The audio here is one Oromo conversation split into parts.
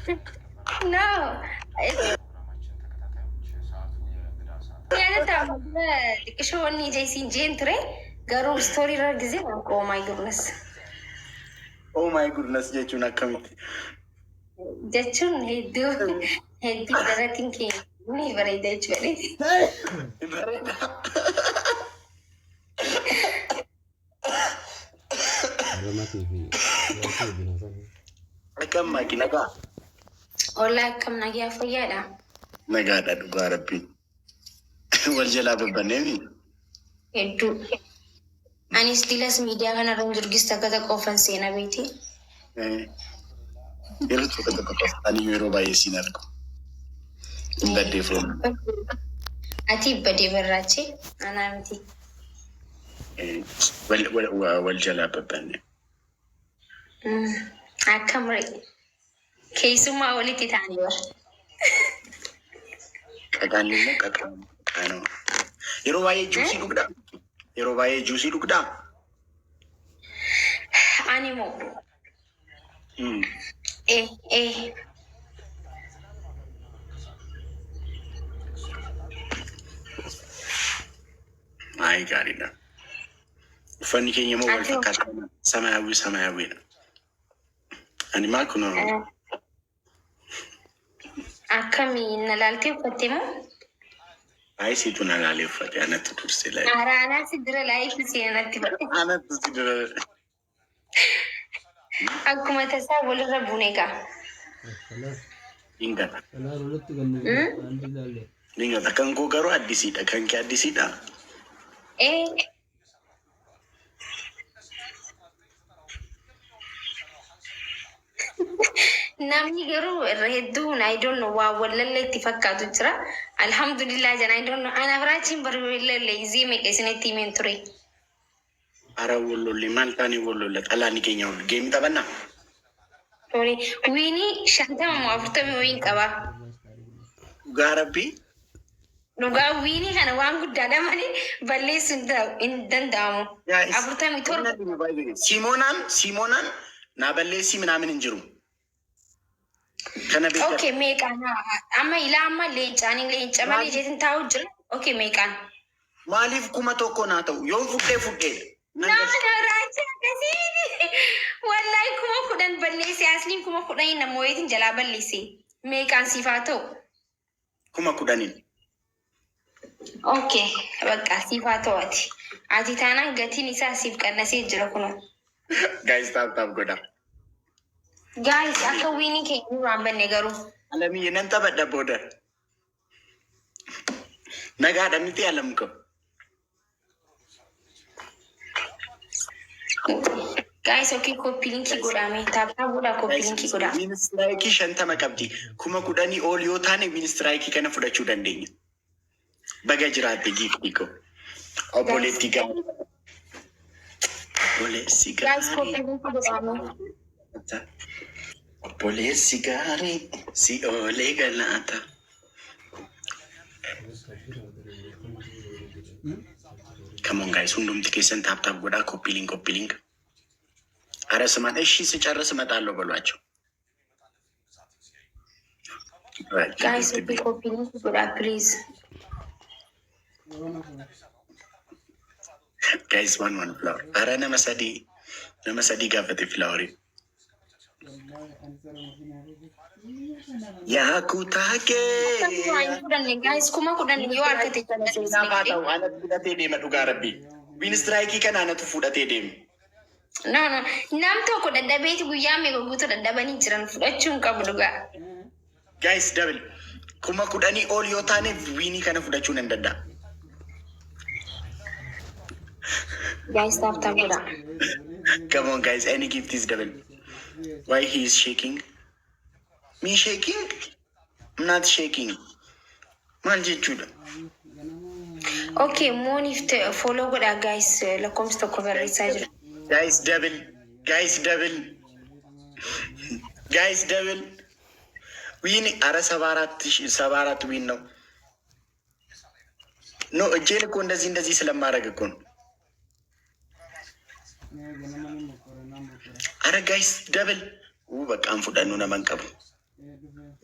No. Show ni Jason Gentre. Garu story ragzi. Oh my goodness. Oh my goodness, jechuun akkamitti? Jechuun hedduu daratiin keenya ni bareeda jechuudha. Bareeda. Akkam maaki nagaa? Ollaa akkam nagaa fayyaadha? Nagaadha dhugaa rabbiin. Wal jalaa babbanneemi? Hedduu. Anis dilas miidiyaa kanarra jirgis takka qofan seenaa beeti. Yeroo tokko ani yeroo baay'ee siin argu. Baddee foon. Ati badee barraache anaa miti. Wal jalaa babbanne. Akkam keessummaa walitti ta'anii bara. Qaqaanni immoo qaqaanoo. Yeroo baay'ee juusii dhugdaa? Yeroo baay'ee juusii dhugdaa? Ani moo? Ay gaariidha. Uffanni keenya immoo wal fakkaata. Samaayawiidha. Ani maal kunoo? Akkamii na laaltee uffatte moo? Ay siitu na laalee uffate anatti tursee laayee. Araanaa si dura laayee si anatti badhe. Anatti si dura. Akkuma tasaa walirra buune egaa. Dingata. Dingata kan koo garuu addisiidha. Kan kee addisiidha. Namni garuu irra hedduun I don't know waa wallalle itti fakkaatu jira. Alhamdulillah jana I don't know. Ana biraachiin barbaadallee izii meeqa isinitti himeen ture. Ara wollolle maal taanii wollolle xalaani keenya ol geemi taphanna. Tori wiini 50 wayiin qaba. Dhugaa rabbii. Dhugaa wiini kana waan guddaadha malee balleessuun hin danda'amu. 47 Simonaan naa balleessii minaamin hin jiru. Okay, meeqaan amma ilaa amma leenca malee jeetin taa'u jira. Okay, meeqaan. Maaliif 1,000 naa ta'u? Yoo fudhee. Nama raajaa akkasii. Wallahi 10,000 balleessee asliin 10,000 namooyeetiin jalaa balleessee. Meeqaan siif haa ta'u? 10,000. Okay, bakka siif haa ta'u ati. Ati taanaan gatiin isaa siif qannasee jira kunoo. Guys, taap godha. Guys, akka wiinii keenya waan banne garuu. Alamii nan taphadha booda. Nagaadha miti alamko. Guys, okay, copy linki godhame. Taaphaa godhaa copy linki godhaa. Ministiraayikii 50 qabdi. 10,000 ol yoo taane ministiraayikii kana fudhachuu dandeenya. Baga jiraatte giiftii ko. Obboleetti gaarii. Obboleessi gaarii. Guys, copy linki godhame. Obboleessi gaarii si oolee galaata. Come on guys, hundumti keessan taap godhaa copy link. Ara simaan ishii si carra simaxaaloo balwaachuu. Guys, okay, copy link godhaa please. Guys, one flower. Ara nama sadii gaafate flowerii. Yaa kutaakee. Guys, 10,000 yoo harkate anatu fudhatee deema dhugaa rabbii. Ministiraayikii kana anatu fudhatee deema. No. Nam tokko daddabeeti guyyaa meeqa guutuu daddabanii jiran fudhachuun qabu dhugaa. Guys, double. 10,000 ol yoo taane wiinii kana fudhachuu nan danda'a. Guys, taap godhaa. Come on guys, any gift is double. Why he is shaking? Me shaking? I'm not shaking. Maal jechuudha? Okay, mooniif follow godhaa guys. Lakkoofsa tokko barreessaa jira. Guys, double. Win ara 74 win ነው። No, እጄን እኮ እንደዚህ ስለማደርግ እኮ ነው። አረ ጋይስ ደብል በቃ አንፉዳኑ ነመንቀቡ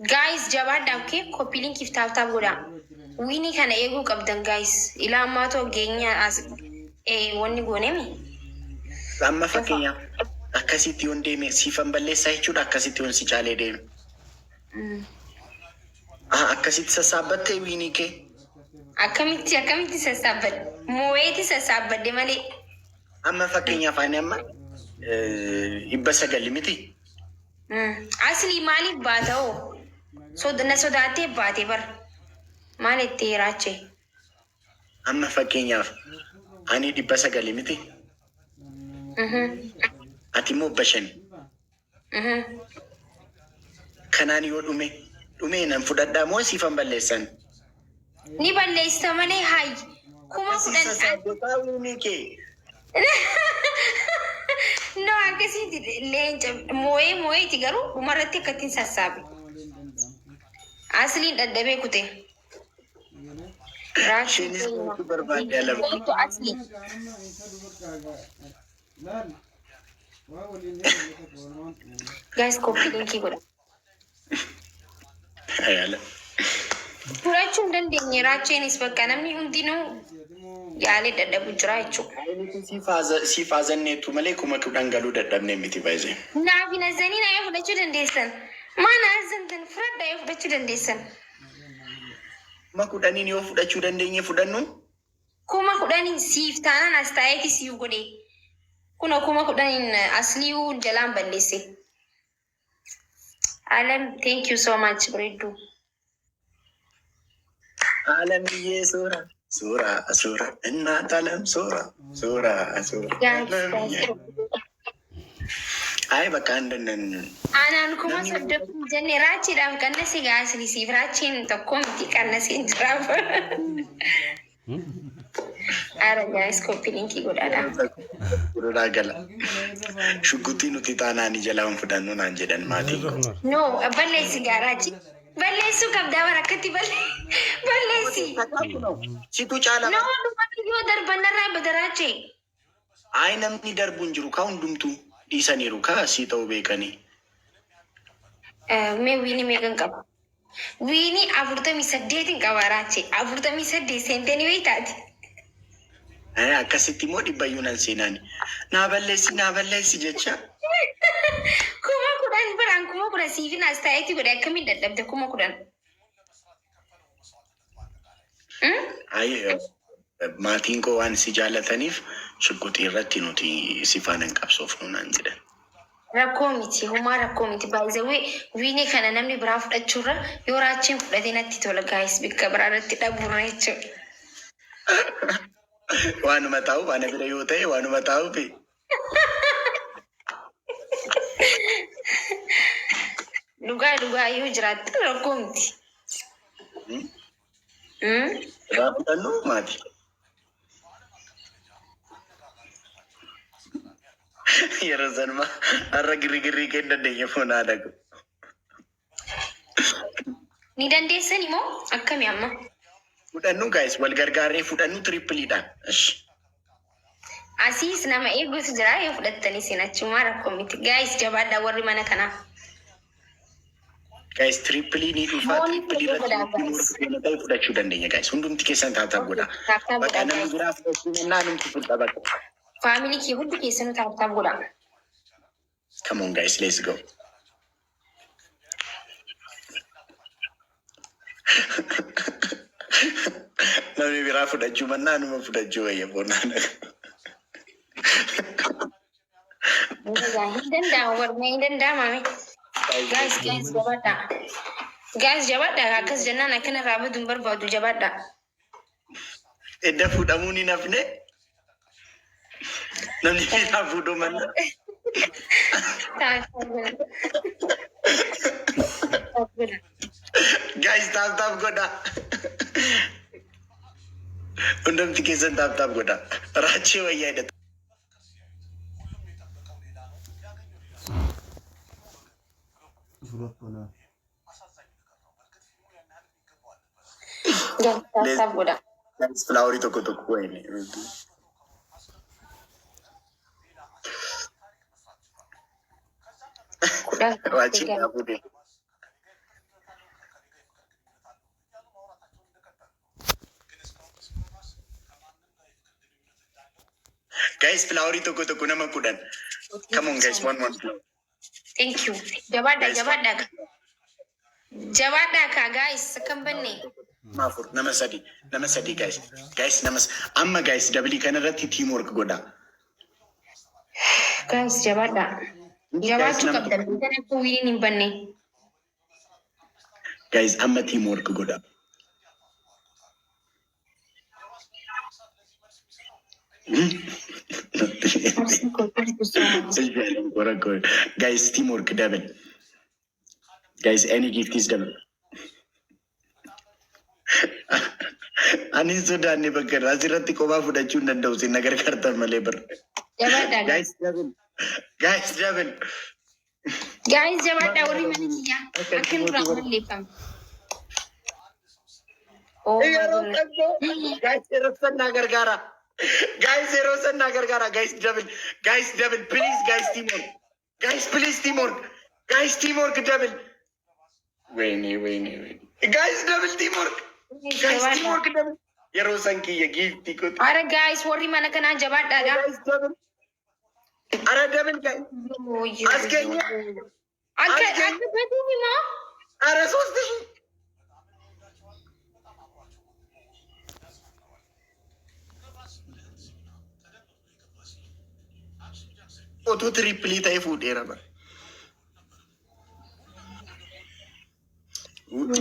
Guys, jabaadha okay? Copy link if taap godha. Winnie kana eeguu qabdan guys. Ilaa ammaatoo geenya as wanni goonemi. Amma fakkeenyaaf akkasitti yoon deeme siifan balleessaa jechuudha. Akkasitti yoon si caalee deeme. Akkasitti sassaabbattee wiinii kee. Akkamitti sassaabadde? Moo'eeti sassaabadde malee. Amma fakkeenyaaf ani amma 900 miti. Asli maaliif baata hoo? Na sodaatee baate bar. Maal itti raachee? Amma fakkeenyaaf ani 900 miti. Ati immoo 500. Kanaan yoo dhume nan fudhadhaa moo siifan balleessan? Ni balleessa malee hayi. Kuma fudhadhaa kee. No, akkasitti leenca moo'ee itti garuu dhumarratti akkattiin sassaabe. Asliin dadhabee kute. Raashiinis barbaadee alamu. Asli. Guys, copy linkii godha. Ayala. Fudhachuu hin dandeenye raacheenis bakka namni hundinuu yaalee dadhabu jira jechuudha. Siif haazanneetu malee kuma dhangaluu dadhabnee miti baay'ee. Naaf hin haazanii naa fudhachuu dandeessan. Maana haazantan fudhadhaa yoo fudhachuu dandeessan. Kuma 10 yoo fudhachuu dandeenye fudhannu? Kuma 10 siif taanaan as taa'eeti siif godhe. Kuna kuma 10 asliu jalaan balleesse. Alam, thank you so much, Bredu. Alam ye sura, inna talam sura. Ay bakandan. Anan kuma sadaf jenne rachi dam kanna si gasli si rachin to komti kanna si draf. Ara guys copy linki godada. Godada gala. Shuguti nuti taanani jalaan fudannu nan jedhan maati. No, balle si garachi. Balleessu qabda barakati balleessi. Situ chala. No, yo darbanarra badarache. Ay namni darbun jiru ka hundumtu dhiisaniiru ka si ta'u beekanii. Me Winnie meeqan qaba? Winnie 48 qaba raache. 48 seentanii beektaati. Akkasitti immoo dhibbayyuu nan seenaani. Naa balleessi jecha. Kuma 10 biraan kuma 10 siifin as taa'eeti godhe akkamiin dadhabde kuma 10. Maatiin koo waan si jaalataniif shugguxii irratti nuti si faana hin qabsoofnu naan jedhan. Rakkoo miti, humaa rakkoo miti. Baay'ee Winnie kana namni biraa fudhachuurra yoo raachiin fudhatee natti tola gaayis bikka biraa irratti dhabuurra jechuudha. Waanuma taa'u waan bira yoo ta'e waanuma taa'uufi. Dhugaa yoo jiraatti rakkoo miti. Raafudhannu maati? Yeroo sanuma har'a girrii kee dandeenya foonaa dhagu. Ni dandeessani moo akkami amma? Fudhannu guys wal gargaarree fudhannu tripliidhaan. Asiis nama eeguutu jira yoo fudhattanii seenachumaa rakkoo miti. Guys jabaadhaa warri mana kanaa. Guys triplii ni dhufaa triplii irratti fudhachuu dandeenya guys. Hundumti keessan taataaf godha. Bakka namni biraa fudhachuu mannaa numti fudha bakka. Family kee hundi keessanuu taataaf godha. Come on guys, let's go. Namni biraa fudhachuu mannaa numa fudhachuu wayya boonaan. Hin danda'amu warmee hin danda'amame. Guys jabaadhaa akkas jennaan akkana raabatuun barbaadu jabaadhaa. Edda fuudhamuun hin hafne namni biraa fuudhuu mannaa. Guys taap godha. Hundumti keessan taap godha. Raachii wayyaa hidhata. Taap godha. Flaaworii tokko wayne. Raachii dhaabuu deema. Guys, flower to kunama kudan. Come on, guys, one flower. Thank you. Jabada ka guys, kambane. Mafur, namasadi, guys. Guys, amma guys, double kanarati teamwork goda. Guys, jabada kabda. Kana kuwini nimbanne. Guys, amma teamwork goda. Guys, teamwork double. Guys, any gift is double. Ani sudah ni bakar. Asirati koba fuda cunda dausi nagar karta malebar. Guys, double. Guys, jabada uri maniya. Akin rahman lefam. Oh, guys, erosan nagar gara. Guys, double. Please, guys, teamwork. Guys, teamwork, double. Wait. Guys, double teamwork. Guys, teamwork, double. Erosan ki ya gift ko. Ara guys, worry mana kana jabada da. Guys, double. Ara double guys. Askenya. Alka beti ni ma. Ara sosti. Foto triple tayo food era ba?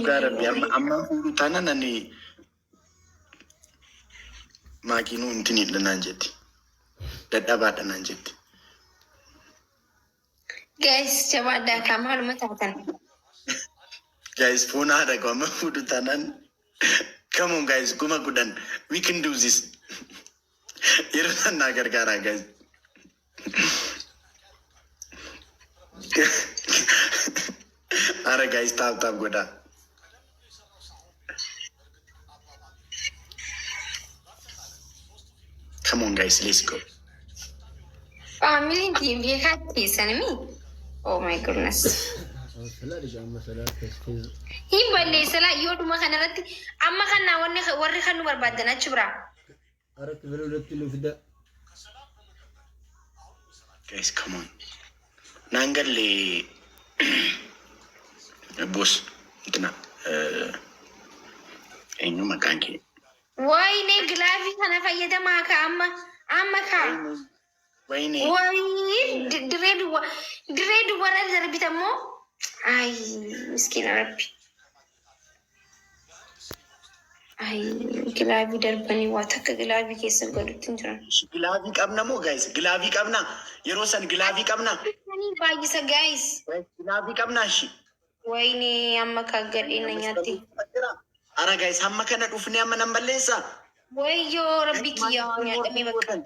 Gara biar amma food tanan ni makii intini dananjeti. Dadaba dananjeti. Guys, jabada kamal matatan. Guys, phone ada ko amma food tanan. Come on guys, kuma kudan. We can do this. Ira nagar gara guys. Alright guys, tap goda. Come on guys, let's go. Family TV happy sanami. Oh my goodness. Himballe sala yodu makanarati amma kana warri kanu barbadana chubra. Guys, come on. Nangalle boss itna enyu makanki. Why ne glavi kana fayyada maka amma ka. Why dread wara zarbita mo? Ay, miskina rabbi. Ay, glavi darbani wataka glavi kesa galutin jira. Glavi qabna mo guys, glavi qabna. Yerosan glavi qabna. Ani bagisa guys. Glavi qabna shi. Why ne amma ka gadina nyati. Ara guys, hamma kana dufne amma nambalesa. Why yo rabbi kiya nyadami bakka.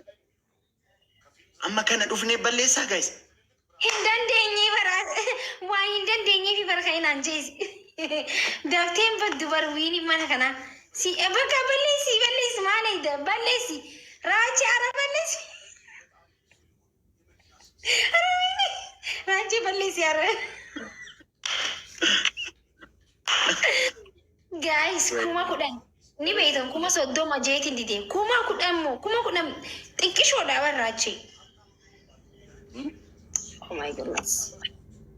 Amma kana dufne ballesa guys. Hindandenye bara. Why hindandenye fi barka ina njezi. Daftem baddu barwini mana kana. Si abaka ballesi mana ida ballesi. Rachi ara ballesi. Rachi ballesi ara. Guys, kuma kudan. Ni baitan kuma soddoma jetin dide. Kuma kudan tinkisho da ban rachi. Oh my goodness.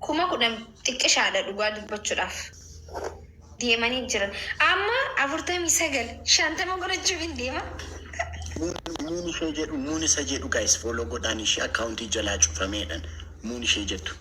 Kuma kudan tinkisha da duga dubbachuudhaaf. Deemanii jiran. Amma 49 shantama godhachuu hin deema. Muuni ishee jedhu guys follow godhaan ishee akkaawuntii jalaa cufameedhaan muuni ishee jettu.